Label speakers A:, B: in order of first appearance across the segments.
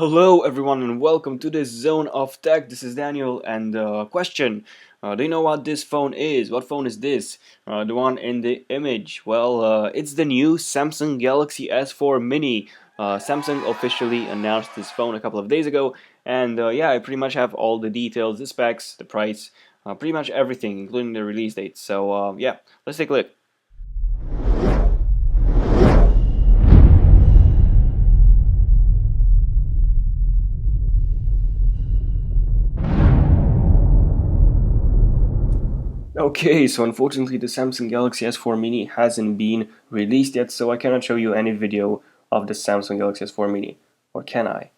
A: Hello, everyone, and welcome to this Zone of Tech. This is Daniel, and question: do you know what this phone is? What phone is this? The one in the image. Well, it's the new Samsung Galaxy S4 Mini. Samsung officially announced this phone a couple of days ago, and yeah, I pretty much have all the details, the specs, the price, pretty much everything, including the release date. So yeah, let's take a look. Okay, so unfortunately the Samsung Galaxy S4 Mini hasn't been released yet, so I cannot show you any video of the Samsung Galaxy S4 Mini. Or can I?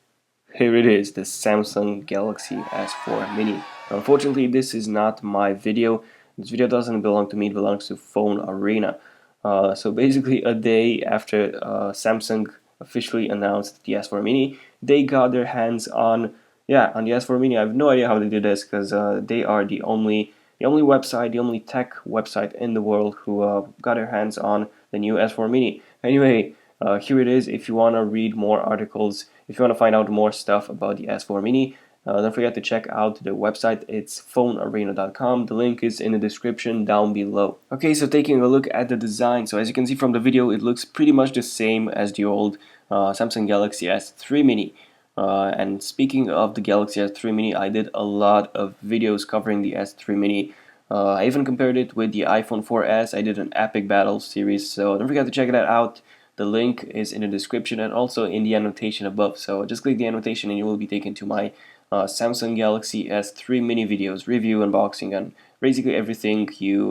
A: Here it is, the Samsung Galaxy S4 Mini. Unfortunately, this is not my video. This video doesn't belong to me, it belongs to Phone Arena. So basically, a day after Samsung officially announced the S4 Mini, they got their hands on, yeah, on the S4 Mini. I have no idea how they did this because they are the only website, the only tech website in the world who got their hands on the new S4 Mini. Anyway, here it is. If you want to read more articles, if you want to find out more stuff about the S4 Mini, don't forget to check out the website. It's phonearena.com. The link is in the description down below. Okay, so taking a look at the design. So as you can see from the video, it looks pretty much the same as the old Samsung Galaxy S3 Mini. And speaking of the Galaxy S3 Mini, I did a lot of videos covering the S3 Mini. I even compared it with the iPhone 4S. I did an epic battle series, so don't forget to check that out. The link is in the description and also in the annotation above. So just click the annotation and you will be taken to my Samsung Galaxy S3 Mini videos, review, unboxing, and basically everything you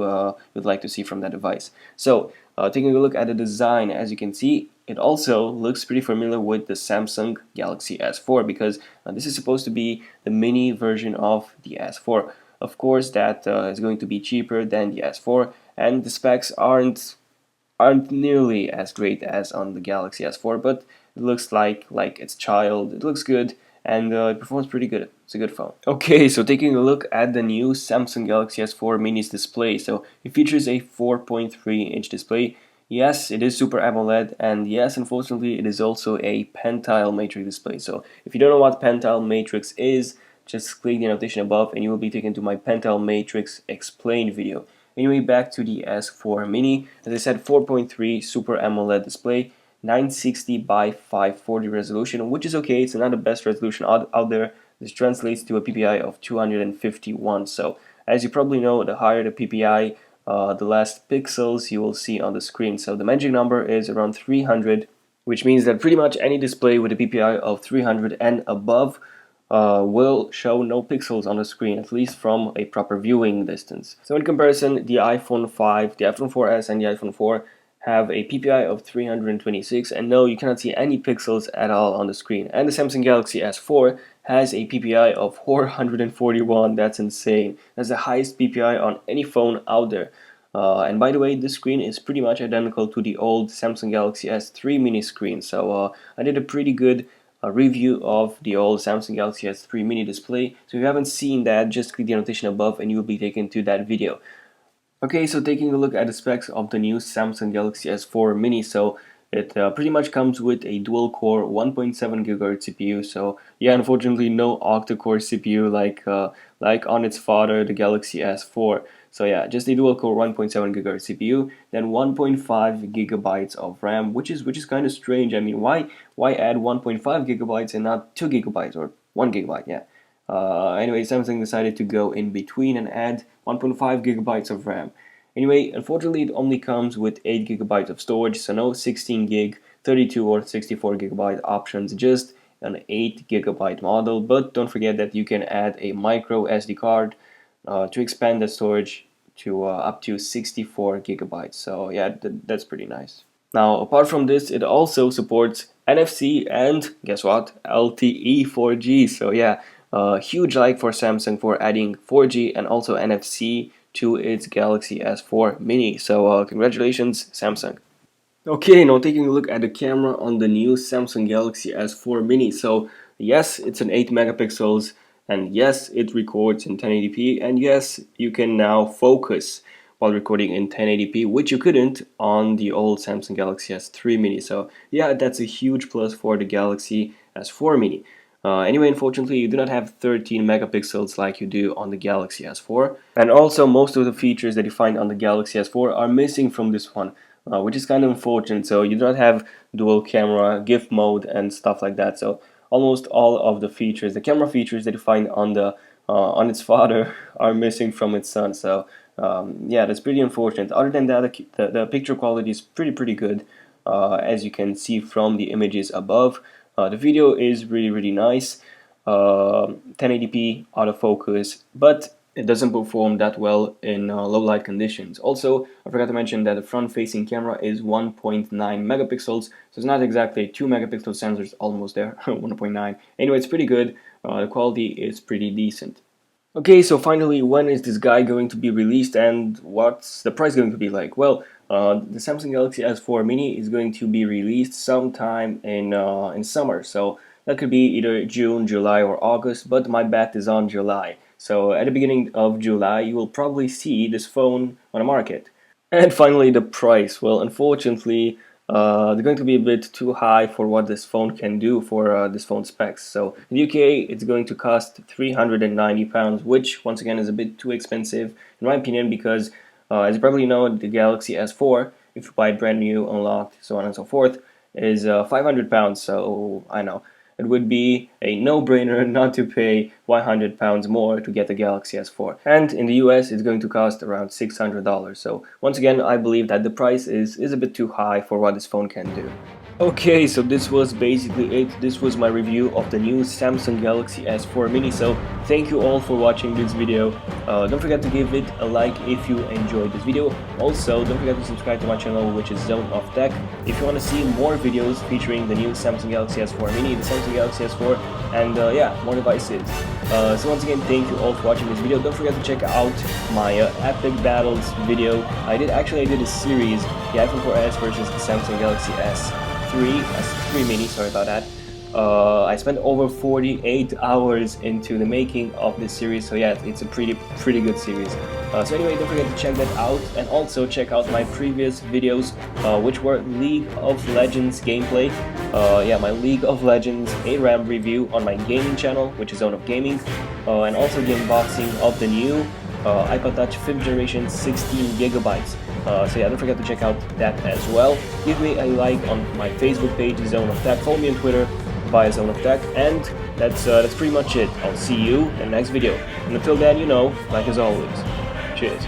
A: would like to see from that device. So taking a look at the design, as you can see, it also looks pretty familiar with the Samsung Galaxy S4 because this is supposed to be the mini version of the S4. Of course, that is going to be cheaper than the S4, and the specs aren't nearly as great as on the Galaxy S4, but it looks like its child. It looks good and it performs pretty good. It's a good phone. Okay, so taking a look at the new Samsung Galaxy S4 Mini's display. So it features a 4.3-inch display. Yes, it is Super AMOLED, and yes, unfortunately, it is also a Pentile Matrix display. So if you don't know what Pentile Matrix is, just click the annotation above and you will be taken to my Pentile Matrix explained video. Anyway, back to the S4 Mini. As I said, 4.3 Super AMOLED display, 960 by 540 resolution, which is okay. It's not the best resolution out there. This translates to a PPI of 251. So, as you probably know, the higher the PPI, the less pixels you will see on the screen. So the magic number is around 300, which means that pretty much any display with a PPI of 300 and above will show no pixels on the screen, at least from a proper viewing distance. So in comparison, the iPhone 5, the iPhone 4S and the iPhone 4 have a PPI of 326, and no, you cannot see any pixels at all on the screen. And the Samsung Galaxy S4 has a PPI of 441. That's insane. That's the highest PPI on any phone out there. And by the way, this screen is pretty much identical to the old Samsung Galaxy S3 mini screen. So I did a pretty good review of the old Samsung Galaxy S3 mini display. So if you haven't seen that, just click the annotation above and you will be taken to that video. Okay, so taking a look at the specs of the new Samsung Galaxy S4 Mini, so it pretty much comes with a dual-core 1.7 GHz CPU. So yeah, unfortunately, no octa-core CPU like on its father, the Galaxy S4. So yeah, just a dual-core 1.7 GHz CPU, then 1.5 gigabytes of RAM, which is kind of strange. I mean, why add 1.5 gigabytes and not 2 gigabytes or 1 gigabyte? Yeah. Anyway, Samsung decided to go in between and add 1.5 gigabytes of RAM. Anyway, unfortunately, it only comes with 8 gigabytes of storage, so no 16 gig, 32 or 64 gigabyte options, just an 8 gigabyte model. But don't forget that you can add a micro SD card to expand the storage to up to 64 gigabytes. So yeah, that's pretty nice. Now, apart from this, it also supports NFC and guess what? LTE 4G. So yeah, huge like for Samsung for adding 4G and also NFC to its Galaxy S4 Mini. So congratulations, Samsung. Okay, now taking a look at the camera on the new Samsung Galaxy S4 Mini. So yes, it's an 8 megapixels, and yes, it records in 1080p, and yes, you can now focus while recording in 1080p, which you couldn't on the old Samsung Galaxy S3 Mini. So yeah, that's a huge plus for the Galaxy S4 Mini. Anyway, unfortunately, you do not have 13 megapixels like you do on the Galaxy S4. And also, most of the features that you find on the Galaxy S4 are missing from this one, which is kind of unfortunate. So you do not have dual camera, GIF mode, and stuff like that. So almost all of the features, the camera features that you find on the on its father, are missing from its son. So yeah, that's pretty unfortunate. Other than that, the picture quality is pretty good, as you can see from the images above. The video is really nice, 1080p autofocus, but it doesn't perform that well in low light conditions. Also, I forgot to mention that the front-facing camera is 1.9 megapixels, so it's not exactly 2 megapixel sensor, it's almost there, 1.9. Anyway, it's pretty good. The quality is pretty decent. Okay, so finally, when is this guy going to be released and what's the price going to be like? Well, the Samsung Galaxy S4 Mini is going to be released sometime in summer, so that could be either June, July, or August, but my bet is on July. So at the beginning of July, you will probably see this phone on the market. And finally, the price. Well, unfortunately, they're going to be a bit too high for what this phone can do for this phone specs. So in the UK, it's going to cost £390, which once again is a bit too expensive in my opinion, because as you probably know, the Galaxy S4, if you buy it brand new, unlocked, so on and so forth, is £500. So I know it would be a no-brainer not to pay £100 more to get the Galaxy S4. And in the US, it's going to cost around $600. So once again, I believe that the price is a bit too high for what this phone can do. Okay, so this was basically it. This was my review of the new Samsung Galaxy S4 Mini. So thank you all for watching this video. Don't forget to give it a like if you enjoyed this video. Also, don't forget to subscribe to my channel, which is Zone of Tech, if you want to see more videos featuring the new Samsung Galaxy S4 Mini, the Samsung Galaxy S4, and yeah, more devices. So once again, thank you all for watching this video. Don't forget to check out my Epic Battles video. I did a series, the iPhone 4S versus the Samsung Galaxy S3 Mini, sorry about that. I spent over 48 hours into the making of this series, so yeah, it's a pretty good series. So anyway, don't forget to check that out, and also check out my previous videos, which were League of Legends gameplay, yeah, my League of Legends ARAM review on my gaming channel, which is Zone of Gaming, and also the unboxing of the new iPod Touch 5th generation 16 gigabytes. So yeah, don't forget to check out that as well. Give me a like on my Facebook page, Zone of Tech. Follow me on Twitter via Zone of Tech, and that's pretty much it. I'll see you in the next video. And until then, you know, like as always, cheers.